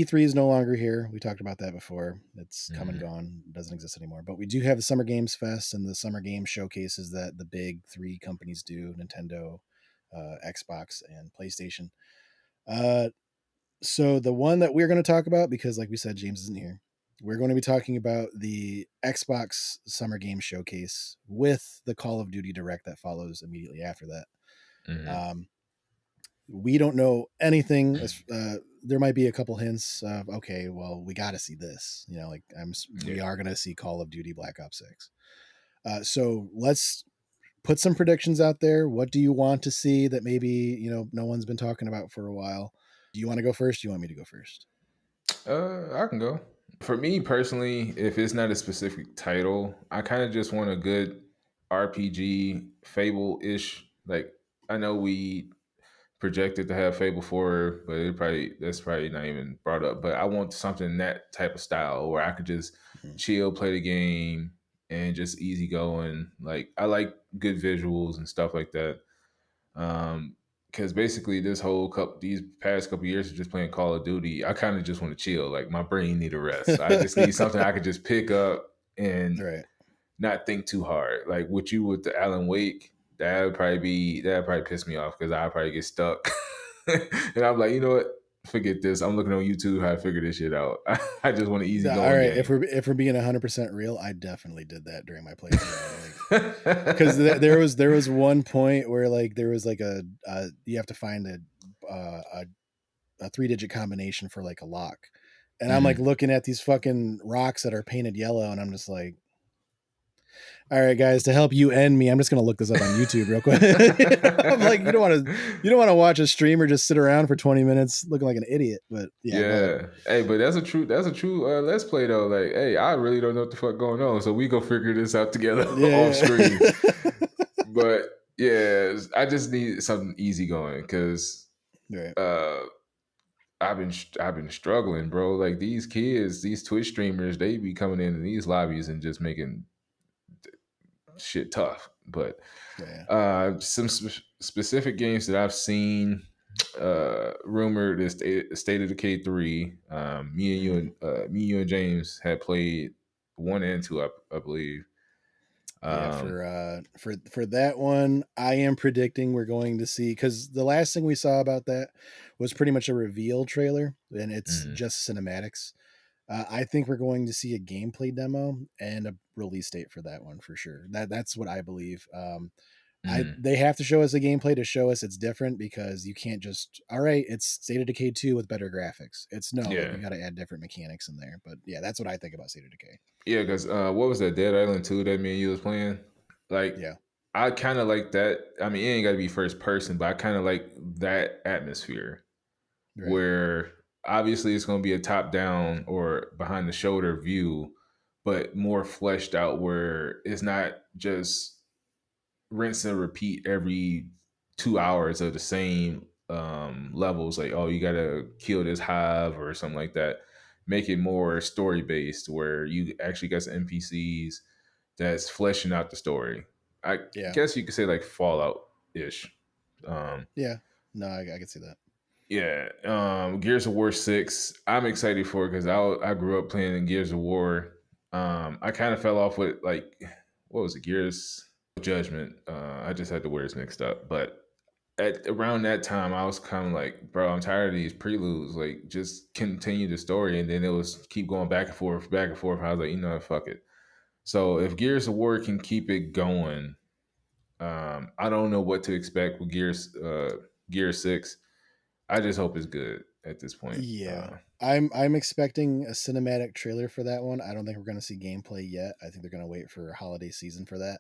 E3 is no longer here. We talked about that before. It's come and Mhm. gone. It doesn't exist anymore. But we do have the Summer Games Fest and the Summer Game Showcases that the big three companies do: Nintendo, Xbox, and PlayStation. Uh, so the one that we're going to talk about, because like we said, James isn't here, we're going to be talking about the Xbox Summer Game Showcase with the Call of Duty Direct that follows immediately after that. Mhm. Um, we don't know anything. There might be a couple hints of, okay, well, we got to see this. Like we Yeah. are going to see Call of Duty Black Ops 6. So let's put some predictions out there. What do you want to see that maybe no one's been talking about for a while? Do you want to go first? Do you want me to go first? I can go. For me personally, if it's not a specific title, I kind of just want a good RPG Fable ish. Like I know we projected to have Fable 4, but that's probably not even brought up. But I want something that type of style where I could just Mhm. chill, play the game, and just easy going. Like I like good visuals and stuff like that. Because basically these past couple years of just playing Call of Duty, I kind of just want to chill. Like my brain need a rest. So I just need something I could just pick up and Right. not think too hard. Like with the Alan Wake, that'd probably piss me off because I'd probably get stuck. And I'm like, you know what? Forget this. I'm looking on YouTube how to figure this shit out. I just want an easy All going right. If game. we're being 100% real, I definitely did that during my playthrough. Like, because there was one point where like there was like you have to find a 3-digit combination for like a lock, and I'm like Mhm. looking at these fucking rocks that are painted yellow, and I'm just like, all right, guys, to help you and me, I'm just gonna look this up on YouTube real quick. I'm like, you don't want to watch a streamer just sit around for 20 minutes looking like an idiot. But yeah, go ahead. Yeah. Hey, but that's a true let's play though. Like, hey, I really don't know what the fuck going on. So we go figure this out together off Yeah. screen. But yeah, I just need something easy going because Right. uh I've been struggling, bro. Like these kids, these Twitch streamers, they be coming in these lobbies and just making shit tough. But Yeah. some specific games that I've seen rumored is State of Decay 3. Mhm. Me, you and James had played 1 and 2, I believe. Yeah, Um, for that one, I am predicting we're going to see, because the last thing we saw about that was pretty much a reveal trailer, and it's mhm, just cinematics. I think we're going to see a gameplay demo and a release date for that one for sure. That's what I believe. mhm. They have to show us a gameplay to show us it's different, because you can't just, all right, it's State of Decay 2 with better graphics. It's no, like Yeah. you got to add different mechanics in there. But yeah, that's what I think about State of Decay. Yeah, because what was that Dead Island 2 that me and you was playing? Like, Yeah, I kind of like that. I mean, it ain't got to be first person, but I kind of like that atmosphere right. where obviously it's going to be a top down or behind the shoulder view, but more fleshed out where it's not just rinse and repeat every 2 hours of the same levels. Like, oh, you got to kill this hive or something like that. Make it more story based where you actually got some NPCs that's fleshing out the story. I Yeah, guess you could say like Fallout ish. Um, yeah. No, I can see that. yeah, Gears of War 6. I'm excited for it because I grew up playing in Gears of War. I kind of fell off with like what was it, Gears Judgment. I just had the words mixed up, but at around that time, I was kind of like, bro, I'm tired of these preludes. Like, just continue the story, and then it was keep going back and forth, back and forth. I was like, you know what, fuck it. So if Gears of War can keep it going, I don't know what to expect with Gear 6. I just hope it's good at this point. Yeah. I'm expecting a cinematic trailer for that one. I don't think we're going to see gameplay yet. I think they're going to wait for holiday season for that.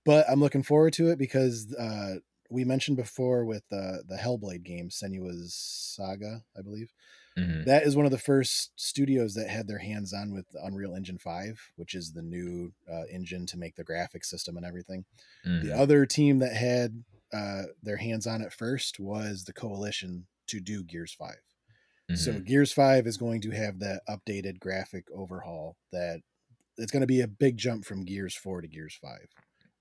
But I'm looking forward to it because we mentioned before with the Hellblade game, Senua's Saga, I believe. Mhm, That is one of the first studios that had their hands on with the Unreal Engine 5, which is the new engine to make the graphics system and everything. The mhm, other team that had their hands on it first was the Coalition to do Gears 5. So mhm. Gears 5 is going to have that updated graphic overhaul that it's going to be a big jump from Gears 4 to Gears 5.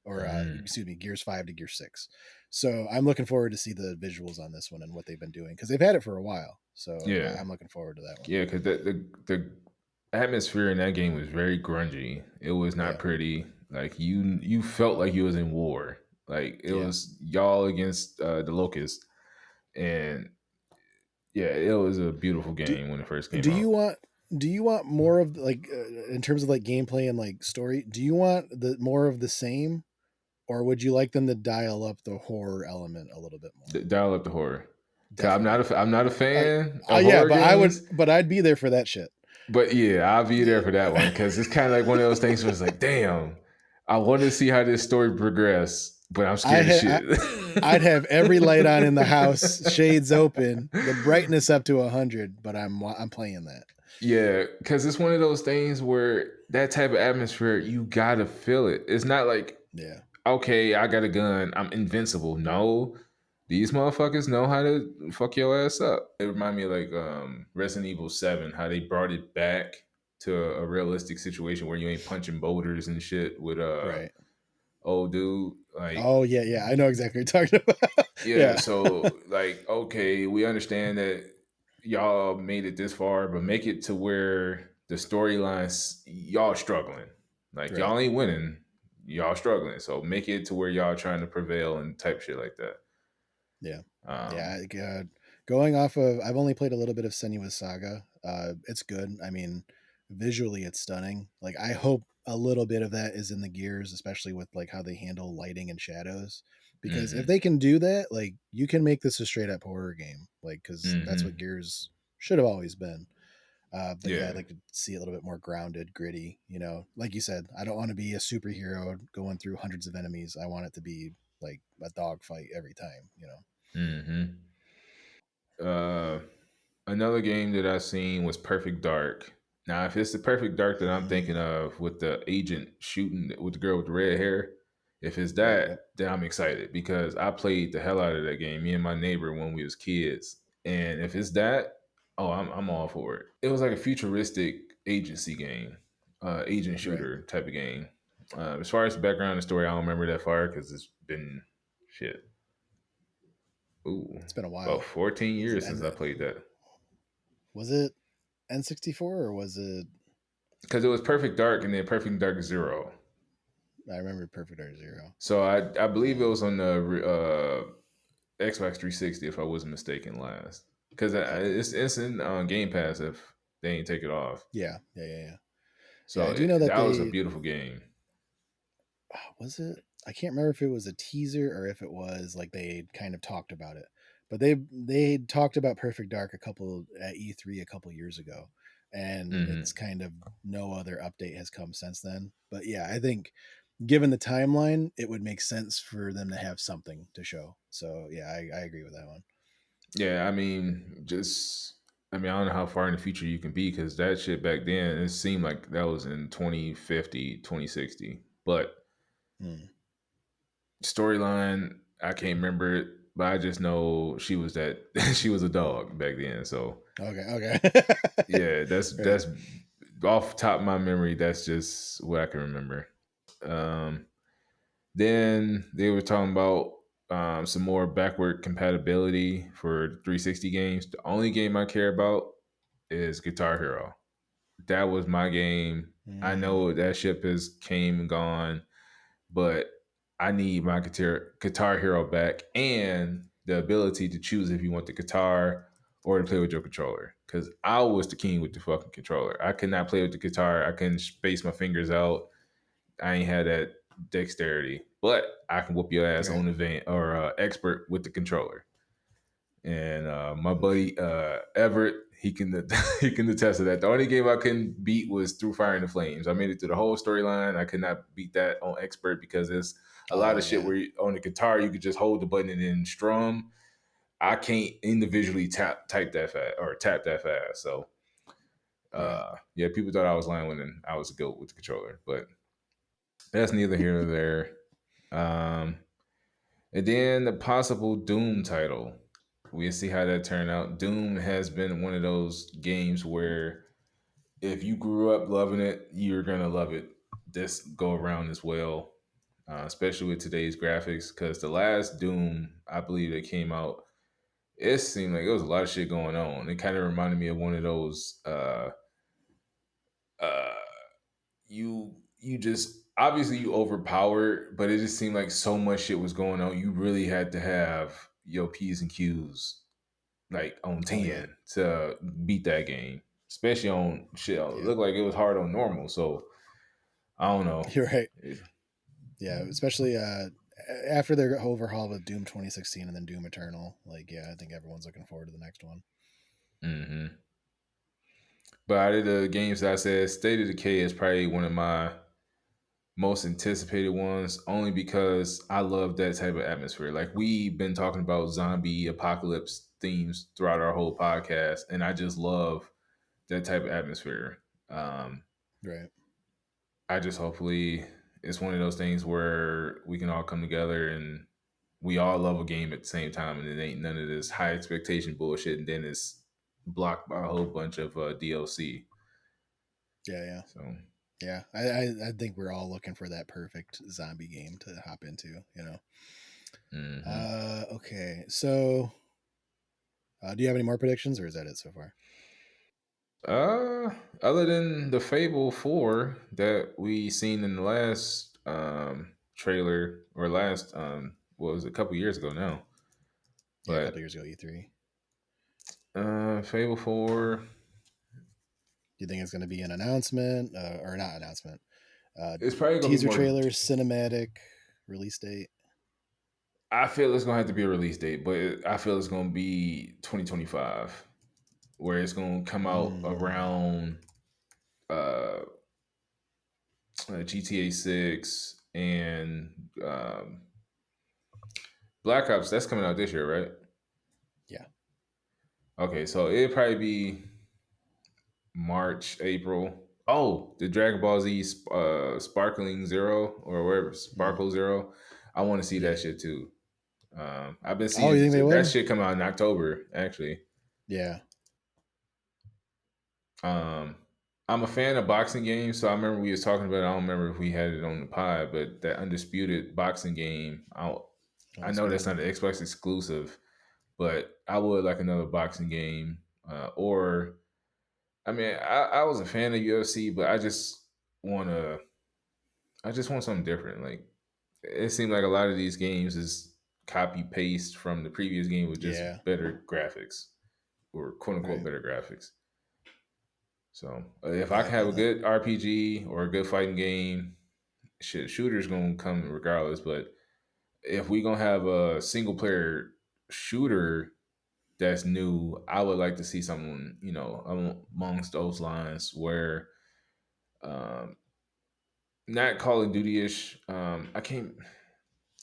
or Mm. excuse me, Gears 5 to Gears 6. So I'm looking forward to see the visuals on this one and what they've been doing because they've had it for a while. So Yeah, I'm looking forward to that one. yeah, because the atmosphere in that game was very grungy. It was not Yeah, pretty. Like you felt like you was in war. Like it yeah. was y'all against the locusts, and yeah, it was a beautiful Do game when it first came do out. you want do you want more of like in terms of like gameplay and like story? Do you want the more of the same, or would you like them to dial up the horror element a little bit more? Dial up the horror. Cause Definitely. I'm not a I fan of yeah, horror but games, I'd be there for that shit. but yeah, I'll be there for that one Yeah. because it's kind of like one of those things where it's like, damn, I want to see how this story progress, but I'm I scared of had shit. I'd have every light on in the house, shades open, the brightness up to 100, but I'm playing that. Yeah, because it's one of those things where that type of atmosphere, you gotta feel it. It's not like, Yeah. okay, I got a gun, I'm invincible. No, these motherfuckers know how to fuck your ass up. It reminded me of like Resident Evil 7, how they brought it back to a realistic situation where you ain't punching boulders and shit with Right. old dude. Like, Oh yeah, yeah. I know exactly what you're talking about. yeah, Yeah. so like, okay, we understand that y'all made it this far, but make it to where the storylines y'all struggling. Like Right. y'all ain't winning, y'all struggling. So make it to where y'all trying to prevail and type shit like that. Yeah. Um, Yeah, going off of I've only played a little bit of Senua's Saga. It's good. I mean, visually it's stunning. Like I hope a little bit of that is in the Gears, especially with like how they handle lighting and shadows. Because if hmm they can do that, like you can make this a straight up horror game. Like cuz that's what hmm Gears should have always been. But yeah, I'd yeah, like to see it a little bit more grounded, gritty, Like you said, I don't want to be a superhero going through hundreds of enemies. I want it to be like a dogfight every time. hmm Uh, Another game that I seen was Perfect Dark. Now, if it's the Perfect Dark that I'm thinking Mm, of with the agent shooting with the girl with the red hair, if it's right. that, Yep. then I'm excited because I played the hell out of that game. Me and my neighbor when we was kids, and if it's that, oh, I'm all for it. It was like a futuristic agency game, agent Right. shooter type of game. As far as the background and story, I don't remember that far because it's been shit. Ooh, It's been a about while. 14 Was it years since I played that. N64 or was it? Because it was Perfect Dark and then Perfect Dark Zero. I remember Perfect Dark Zero. So I believe it was Um, on the Xbox 360 if I wasn't mistaken last. Because okay. it's in Game Pass if they ain't take it off. Yeah. Yeah. Yeah. Yeah. Yeah. So I do know that that was a they beautiful game. was it. I can't remember if it was a teaser or if it was like they kind of talked about it, but they talked about Perfect Dark a couple at E3 a couple years ago, and it's hmm kind of no other update has come since then. But yeah, I think given the timeline, it would make sense for them to have something to show. So yeah, I agree with that one. Yeah, I mean, I mean, I don't know how far in the future you can be because that shit back then, it seemed like that was in 2050, 2060. But Hmm. storyline, I can't remember it, but I just know she was that she was a dog back then. So Okay. Okay. yeah, Right. that's off the top of my memory. That's just what I can remember. Um, then they were talking about some more backward compatibility for the 360 games. The only game I care about is Guitar Hero. That was my game. I Hmm. know that ship has came and gone, but I need my Guitar Hero back and the ability to choose if you want the guitar or to play with your controller. Because I was the king with the fucking controller. I could not play with the guitar. I couldn't space my fingers out. I ain't had that dexterity, but I can whoop your ass Right. on the van or expert with the controller. And my Okay. buddy Everett, he can he can attest to that. The only game I couldn't beat was Through Fire and the Flames. I made it through the whole storyline. I could not beat that on expert because there's a lot Oh of shit yeah. where on the guitar you could just hold the button and then strum. I can't individually type that fast or tap that fast. So Right. yeah, people thought I was lying when I was a goat with the controller, but that's neither here nor there. Um, and then the possible Doom title. We'll see how that turned out. Doom has been one of those games where if you grew up loving it, you're gonna love it this go around as well. especially with today's graphics. Because the last Doom, I believe that came out, it seemed like it was a lot of shit going on. It kind of reminded me of one of those. Uh, you just obviously you overpowered, but it just seemed like so much shit was going on. You really had to have your P's and Q's like on Oh yeah, 10 to beat that game, especially on shit. It yeah, looked like it was hard on normal. So I don't know. you're right. Yeah, especially after their overhaul with Doom 2016 and then Doom Eternal. Like, yeah, I think everyone's looking forward to the next one. Mm-hmm. But out of the games that I said, State of Decay is probably one of my most anticipated ones, only because I love that type of atmosphere. Like we've been talking about zombie apocalypse themes throughout our whole podcast, and I just love that type of atmosphere. Um, Right. I just hopefully it's one of those things where we can all come together and we all love a game at the same time, and it ain't none of this high expectation bullshit, and then it's blocked by a whole bunch of DLC. Yeah, yeah. So, Yeah, I think we're all looking for that perfect zombie game to hop into, you know. hmm Okay, so do you have any more predictions, or is that it so far? uh, other than the Fable 4 that we seen in the last trailer or last what was it, a couple years ago now, Yeah, a couple but years ago, E3. Fable 4, Do you think it's going to be an announcement or not announcement? it's probably gonna be Teaser more. trailer, cinematic, release date. I feel it's gonna have to be a release date, but I feel it's gonna be 2025, where it's gonna come out Mm, around uh, GTA 6 and Black Ops. That's coming out this year, right? yeah, Okay, so it'd probably be March, April. Oh, the Dragon Ball Z Sparkling Zero or whatever, mm, Sparkle Zero. I want to see that yeah. shit too. I've been Oh, you seeing think they that would? shit come out in October, actually. Yeah. Um, I'm a fan of boxing games, so I remember we was talking about it. I don't remember if we had it on the pod, but that Undisputed boxing game, I know that's Undisputed. not an Xbox exclusive, but I would like another boxing game. Or I mean, I was a fan of UFC, but wanna I just want something different. Like it seemed like a lot of these games is copy paste from the previous game with Yeah. just better graphics or quote unquote Right. better graphics. So if I Yeah, I can have feel a that. good RPG or a good fighting game, shit, shooters gonna come regardless. But if we gonna have a single player shooter that's new, I would like to see someone amongst those lines where um, not Call of Duty ish. I can't.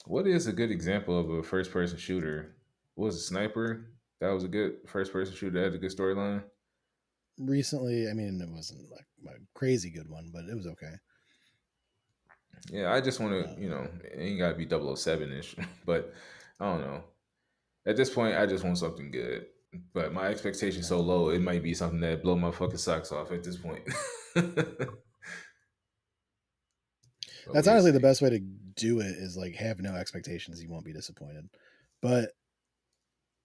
What is a good example of a first person shooter? What was a Sniper? That was a good first person shooter that had a good storyline. Recently, I mean, it wasn't like a crazy good one, but it was okay. Yeah, I just want to, Um, it ain't got to be 007 ish, but I don't know. At this point, I just want something good. But my expectation's so low, it might be something that blow my fucking socks off at this point. But that's we'll honestly the see. best way to do it is like have no expectations. You won't be disappointed. But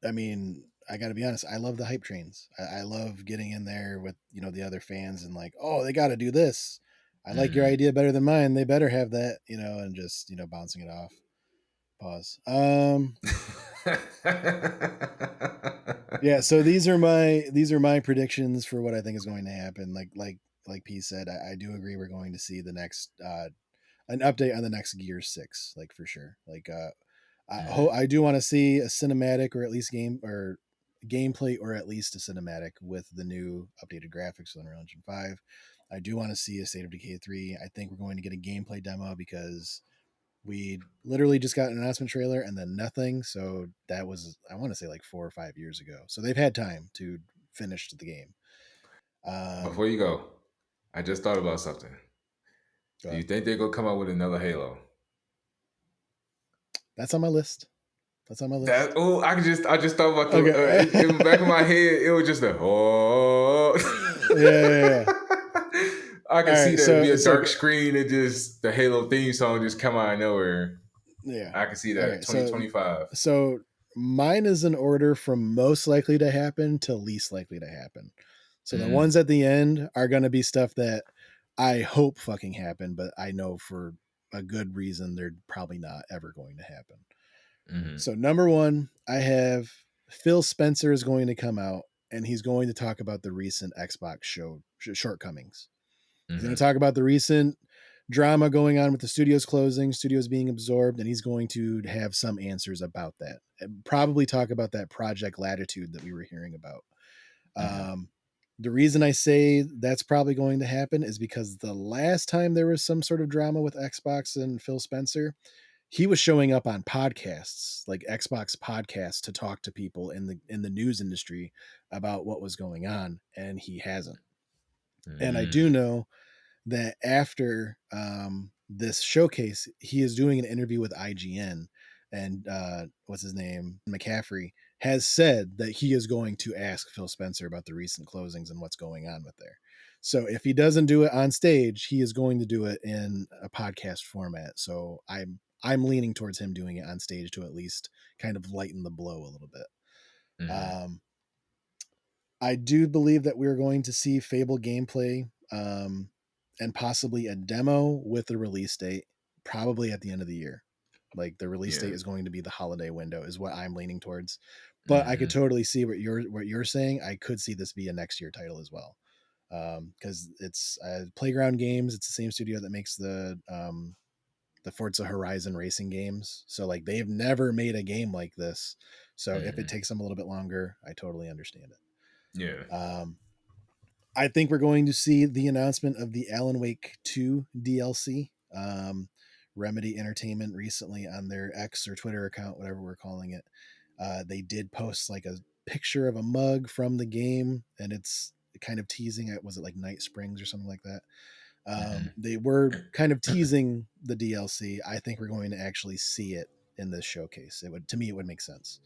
I mean, I got to be honest. I love the hype trains. I love getting in there with the other fans and like, oh, they got to do this. I like your Mm. idea better than mine. They better have that, and just bouncing it off. Pause. Yeah. So these are my predictions for what I think is going to happen. Like P said, I do agree we're going to see the next an update on the next Gear 6, like for sure. Like Mm. I do want to see a cinematic or at least gameplay or at least a cinematic with the new updated graphics on Unreal Engine 5. I do want to see a State of Decay 3. I think we're going to get a gameplay demo because we literally just got an announcement trailer and then nothing. So that was, I want to say, like 4 or 5 years ago. So they've had time to finish the game. Before you go, I just thought about something. Do you But think they're gonna come out with another Halo? that's on my list. That's on my That list. I just thought about the Okay. in the back of my head. It was just a oh. Yeah, yeah, yeah. I All can see right, that be a so dark screen and just the Halo theme song just come out of nowhere. yeah. I can see All that right, so 2025. so mine is in order from most likely to happen to least likely to happen. So the Mm, ones at the end are going to be stuff that I hope fucking happen, but I know for a good reason they're probably not ever going to happen. mm, So number one, I have Phil Spencer is going to come out and he's going to talk about the recent Xbox shortcomings. He's going to mm, talk about the recent drama going on with the studios closing, studios being absorbed, and he's going to have some answers about that. And probably talk about that Project Latitude that we were hearing about. mm, Um, the reason I say that's probably going to happen is because the last time there was some sort of drama with Xbox and Phil Spencer, he was showing up on podcasts, like Xbox podcasts, to talk to people in the news industry about what was going on, and he hasn't. And I do mm. know that after this showcase, he is doing an interview with IGN, and what's his name, McCaffrey, has said that he is going to ask Phil Spencer about the recent closings and what's going on with there. So if he doesn't do it on stage, he is going to do it in a podcast format. So I'm leaning towards him doing it on stage to at least kind of lighten the blow a little bit. Mm, Um, I do believe that we're going to see Fable gameplay and possibly a demo with a release date, probably at the end of the year. Like the release yeah. date is going to be the holiday window, is what I'm leaning towards. But I could Mm, totally see what you're saying. I could see this be a next year title as well, because it's Playground Games. It's the same studio that makes the Forza Horizon racing games. So like they've never made a game like this. So if it mm, takes them a little bit longer, I totally understand it. yeah. Um, I think we're going to see the announcement of the Alan Wake 2 DLC. Remedy Entertainment recently on their X or Twitter account, whatever we're calling it, they did post like a picture of a mug from the game, and it's kind of teasing it. Was it like Night Springs or something like that? Mm, They were kind of teasing the DLC. I think we're going to actually see it in this showcase. It would, to me, it would make sense.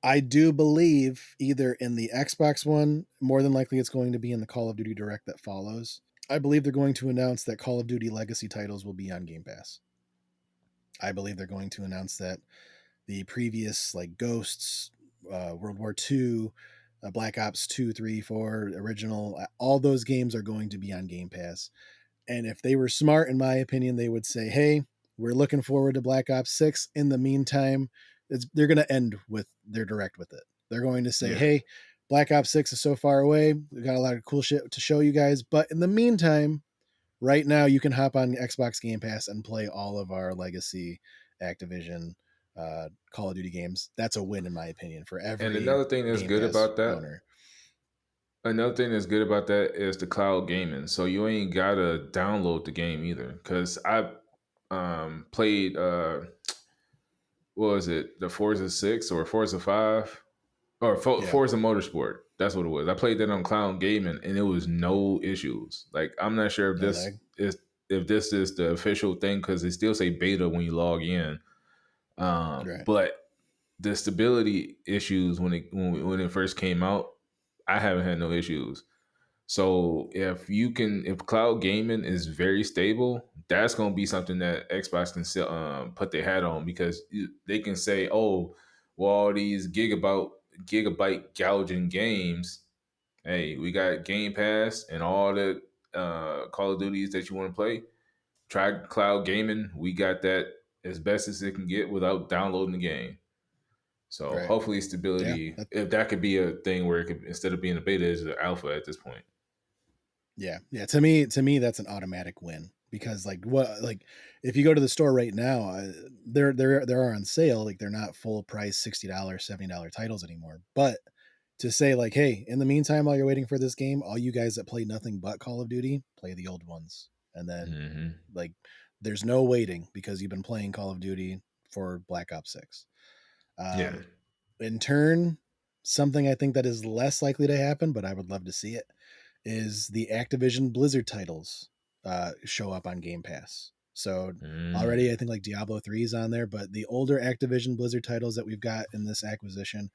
I do believe either in the Xbox one, more than likely it's going to be in the Call of Duty Direct that follows. I believe they're going to announce that Call of Duty Legacy titles will be on Game Pass. I believe they're going to announce that the previous like Ghosts, World War II, Black Ops 2, 3, 4, original, all those games are going to be on Game Pass. And if they were smart, in my opinion, they would say, hey, we're looking forward to Black Ops 6. In the meantime, they're going to end with their direct with it. They're going to say, yeah. hey, Black Ops 6 is so far away. We got a lot of cool shit to show you guys. But in the meantime, right now, you can hop on Xbox Game Pass and play all of our legacy Activision Call of Duty games. That's a win, in my opinion, for And every Game Pass owner. another thing that's good about that is the cloud gaming. So you ain't gotta download the game either. Cause I played what was it, the Forza 6 or Forza 5? Or Yeah, Forza Motorsport. That's what it was. I played that on cloud gaming and it was no issues. Like I'm not sure no lag. if this is the official thing because they still say beta when you log in. Right, But the stability issues when it first came out, I haven't had no issues. So if cloud gaming is very stable, that's going to be something that Xbox can put their hat on because they can say, oh, well, all these gigabyte gouging games. Hey, we got Game Pass and all the Call of Duties that you want to play. Try cloud gaming. We got that as best as it can get without downloading the game. So right. hopefully Yeah, stability, if that could be a thing where it could instead of being a beta is an alpha at this point. yeah, yeah. To me, that's an automatic win because like if you go to the store right now, they're on sale. Like they're not full price $60, $70 titles anymore. But to say like, hey, in the meantime, while you're waiting for this game, all you guys that play nothing but Call of Duty, play the old ones, and then Hmm. like there's no waiting because you've been playing Call of Duty for Black Ops 6. Yeah. Um, in turn, something I think that is less likely to happen, but I would love to see it, is the Activision Blizzard titles show up on Game Pass. So already Mm. I think like Diablo 3 is on there, but the older Activision Blizzard titles that we've got in this acquisition,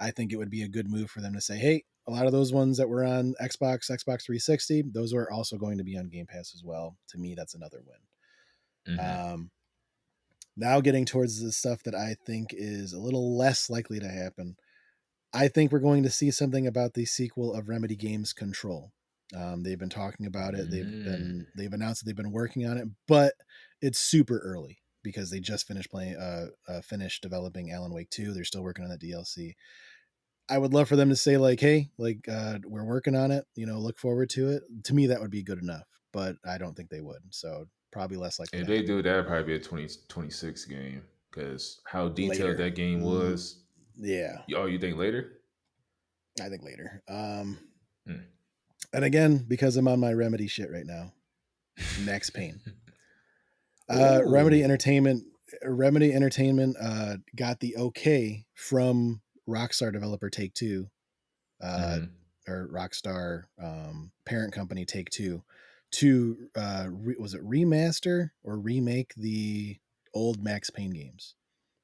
I think it would be a good move for them to say, hey, a lot of those ones that were on Xbox 360, those are also going to be on Game Pass as well. To me, that's another win. Mm-hmm. Now getting towards the stuff that I think is a little less likely to happen. I think we're going to see something about the sequel of Remedy Games Control. They've been talking about it. Mm. They've announced that they've been working on it, but it's super early because they just finished developing Alan Wake 2. They're still working on that DLC. I would love for them to say like, hey, like we're working on it. Look forward to it. To me, that would be good enough, but I don't think they would. So probably less likely If to they happen do, that'd probably be a 2026 game because how detailed later. that game was. Yeah, Oh, you think later? I think later. Hmm. And again, because I'm on my Remedy shit right now, Max Payne. Remedy Oh. Entertainment. Remedy Entertainment got the okay from Rockstar developer Take Two, uh, Mm-hmm. or Rockstar parent company Take Two, to was it remaster or remake the old Max Payne games,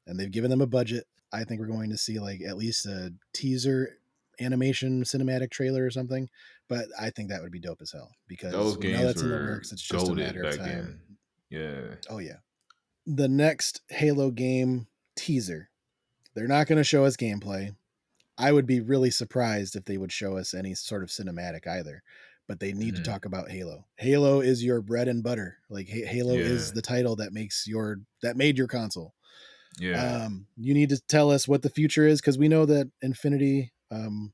and they've given them a budget. I think we're going to see like at least a teaser animation cinematic trailer or something, but I think that would be dope as hell because Those we know games that's in the were works. It's just a goaded matter of back time. then. Yeah. Oh yeah. The next Halo game teaser. They're not going to show us gameplay. I would be really surprised if they would show us any sort of cinematic either. But they need to Mm-hmm. talk about Halo. Halo is your bread and butter. Like Halo Yeah. is the title that made your console. Yeah. You need to tell us what the future is because we know that Infinity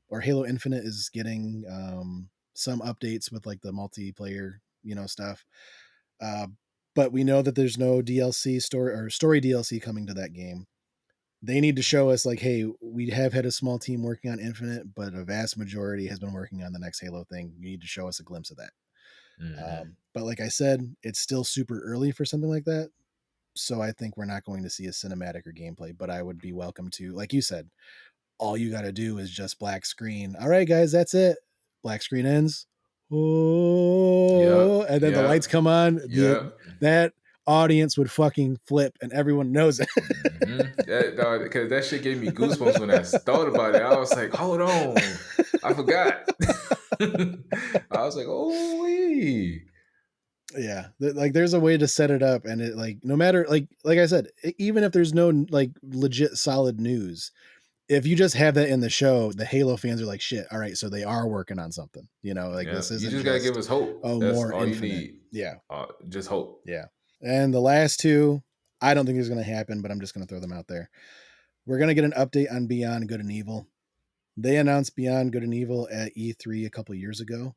or Halo Infinite is getting some updates with like the multiplayer, stuff. Uh, but we know that there's no DLC story DLC coming to that game. They need to show us like, hey, we have had a small team working on Infinite, but a vast majority has been working on the next Halo thing. You need to show us a glimpse of that. Mm-hmm. But like I said, it's still super early for something like that. So I think we're not going to see a cinematic or gameplay, but I would be welcome to, like you said, all you got to do is just black screen. All right, guys, that's it. Black screen ends. Yep. Oh, and then the lights Yep. come on. Yep. That audience would fucking flip, and everyone knows it. Mm-hmm. That dog, because that shit gave me goosebumps when I thought about it. I was like, hold on, I forgot. I was like, oh wee. Yeah, like there's a way to set it up, and it like no matter like I said, even if there's no like legit solid news, if you just have that in the show, the Halo fans are like, shit, all right, so they are working on something, like Yeah, this you isn't just gotta give just, us hope. oh, That's more all you Infinite. need. Yeah, Just hope. yeah. And the last two, I don't think is going to happen, but I'm just going to throw them out there. We're going to get an update on Beyond Good and Evil. They announced Beyond Good and Evil at E3 a couple years ago,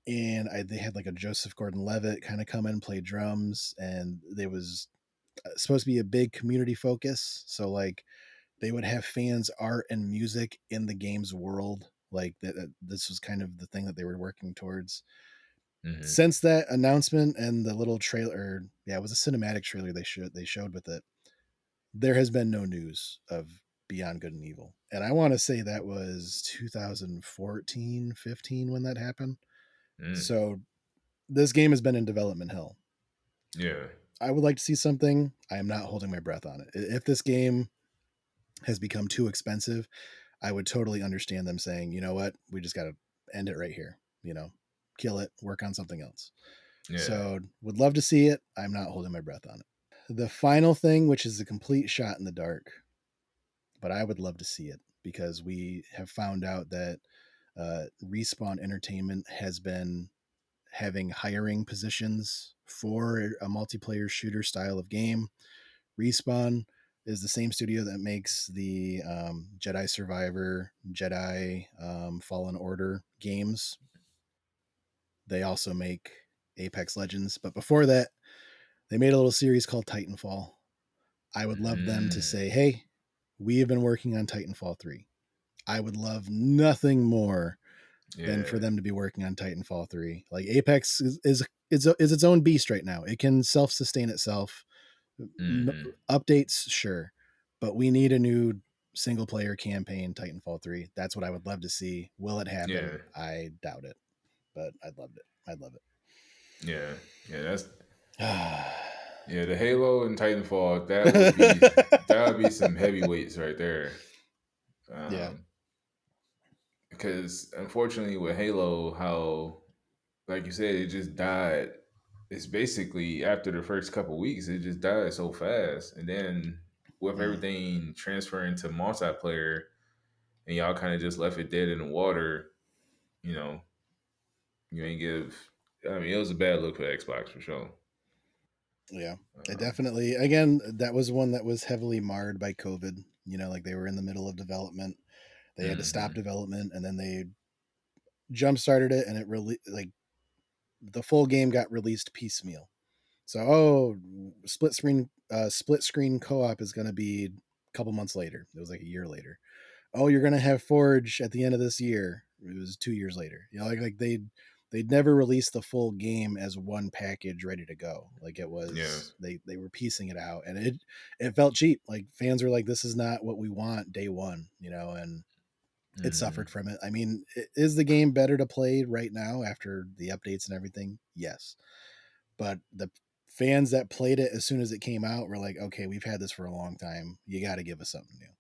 and they had like a Joseph Gordon-Levitt kind of come in, play drums, and there was supposed to be a big community focus. So like they would have fans, art, and music in the game's world. Like this was kind of the thing that they were working towards. Mm-hmm. Since that announcement and the little trailer, yeah, it was a cinematic trailer they showed with it. There has been no news of Beyond Good and Evil. And I want to say that was 2014, 15 when that happened. Mm. So this game has been in development hell. Yeah. I would like to see something. I am not holding my breath on it. If this game has become too expensive, I would totally understand them saying, you know what, we just got to end it right here. Kill it, work on something else. Yeah. So would love to see it. I'm not holding my breath on it. The final thing, which is a complete shot in the dark, but I would love to see it because we have found out that Respawn Entertainment has been having hiring positions for a multiplayer shooter style of game. Respawn is the same studio that makes the Jedi Survivor, Jedi Fallen Order games. They also make Apex Legends, but before that, they made a little series called Titanfall. I would love them to Mm. say, hey, we have been working on Titanfall 3. I would love nothing more than Yeah. for them to be working on Titanfall 3. Like Apex is its own beast right now. It can self-sustain itself. Mm-hmm. Updates, sure, but we need a new single player campaign Titanfall 3. That's what I would love to see. Will it Yeah. happen? I doubt it, but I'd love it. I'd love Yeah. Yeah. That's it. yeah. The Halo and Titanfall. That would be some heavyweights right there. Yeah. because unfortunately with Halo, how like you said, it just died. It's basically after the first couple weeks, it just died so fast, and then with Mm, everything transferring to multiplayer, and y'all kind of just left it dead in the water. You know, you ain't give. I mean, it was a bad look for Xbox for sure. yeah, it Um, definitely. Again, that was one that was heavily marred by COVID. Like they were in the middle of development. They had to stop hmm development, and then they jump started it, and it really like the full game got released piecemeal. So, split screen co-op is going to be a couple months later. It was like a year later. Oh, you're going to have Forge at the end of this year. It was 2 years later. Like they'd never released the full game as one package ready to go. Like it Yeah. was they were piecing it out, and it felt cheap. Like fans were like, this is not what we want day one, and it suffered hmm from it. I mean, is the game better to play right now after the updates and everything? Yes, but the fans that played it as soon as it came out were like, okay, we've had this for a long time. You got to give us something new.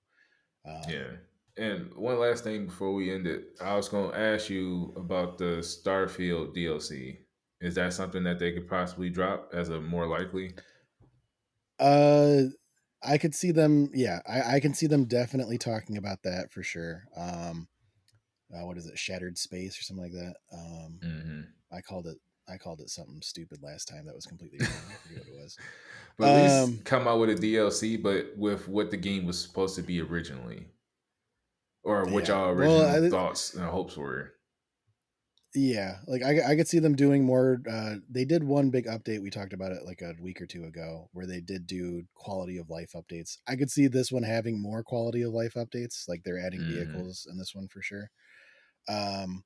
Yeah. And one last thing before we end it, I was going to ask you about the Starfield DLC. Is that something that they could possibly drop as a more likely? Uh, I could see them. Yeah, I can see them definitely talking about that for sure. What is it? Shattered Space or something like that. hmm I called it. I called it something stupid last time that was completely wrong. I forget what it was. But at least Um, come out with a DLC, but with what the game was supposed to be originally, or what yeah. y'all Well, original thoughts and hopes were. yeah, like I could see them doing more. They did one big update. We talked about it like a week or two ago, where they did do quality of life updates. I could see this one having more quality of life updates. Like they're adding hmm vehicles in this one for sure. Um,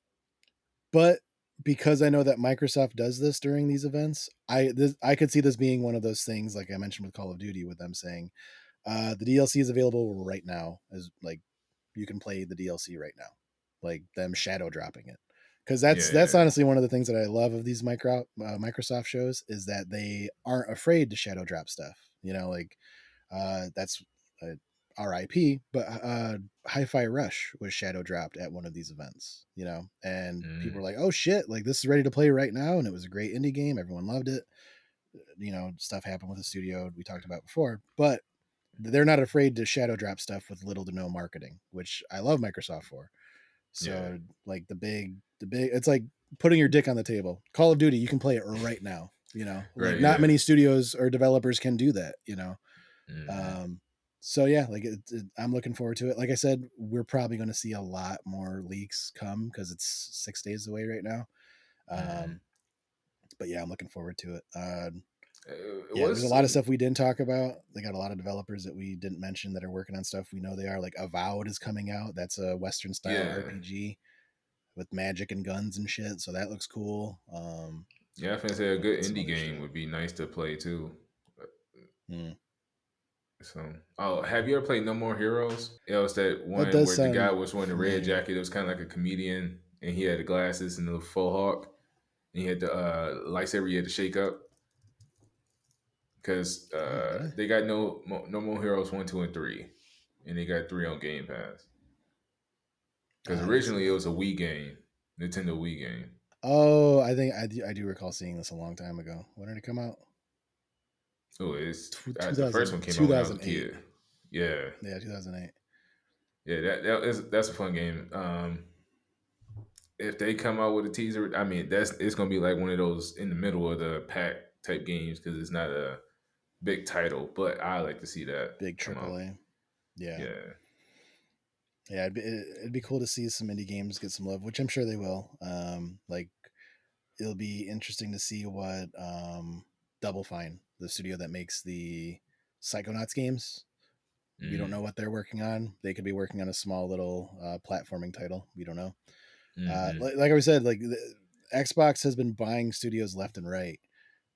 but because I know that Microsoft does this during these events, I could see this being one of those things, like I mentioned with Call of Duty, with them saying the DLC is available right now, as like you can play the DLC right now, like them shadow dropping it. Because that's Yeah. honestly one of the things that I love of these Microsoft shows is that they aren't afraid to shadow drop stuff. Like that's uh, RIP, but Hi-Fi Rush was shadow dropped at one of these events. And people were Mm. like, "Oh shit! Like this is ready to play right now," and it was a great indie game. Everyone loved it. Stuff happened with the studio we talked about before, but they're not afraid to shadow drop stuff with little to no marketing, which I love Microsoft for. Yeah. So like the big, it's like putting your dick on the table. Call of Duty, you can play it right now. Like Right. not Yeah. many studios or developers can do that. hmm Um, so yeah, like I'm looking forward to it. Like I said, we're probably going to see a lot more leaks come because it's 6 days away right now. hmm Um, but yeah, I'm looking forward to it. It Yeah, there's a was. lot of stuff we didn't talk about. They got a lot of developers that we didn't mention that are working on stuff. We know they are. Like Avowed is coming out. That's a Western style Yeah. RPG with magic and guns and shit. So that looks cool. Yeah. I think say a good Some indie other game shit. would be nice to play too. Hmm. So, oh, have you ever played No More Heroes? It was that That one does where the guy sound was wearing the red familiar. jacket. It was kind of like a comedian, and he had the glasses and the faux hawk, and he had the lightsaber. He had to shake up because Oh, did I? they got No More Heroes 1, 2, and 3, and they got 3 on Game Pass. Because I didn't see originally it that. was a Wii game, Nintendo Wii game. Oh, I think I do recall seeing this a long time ago. When did it come out? Oh, it's the first 2000, one came out when I was a 2008. kid. Yeah, Yeah, 2008. yeah, that's a fun game. If they come out with a teaser, I mean it's gonna be like one of those in the middle of the pack type games because it's not a big title, but I like to see that Big come out. AAA. Yeah. Yeah, Yeah, it'd be cool to see some indie games get some love, which I'm sure they will. Like it'll be interesting to see what Double Fine, the studio that makes the Psychonauts games. We don't know mm, what they're working on. They could be working on a small little platforming title. We don't know. hmm Like I said, like Xbox has been buying studios left and right,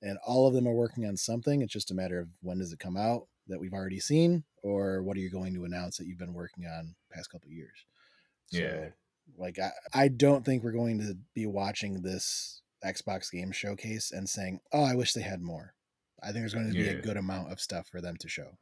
and all of them are working on something. It's just a matter of when does it come out that we've already seen, or what are you going to announce that you've been working on past couple of years. yeah, So, like, I don't think we're going to be watching this Xbox game showcase and saying, "Oh, I wish they had more." I think there's going to be a yeah. good amount of stuff for them to show.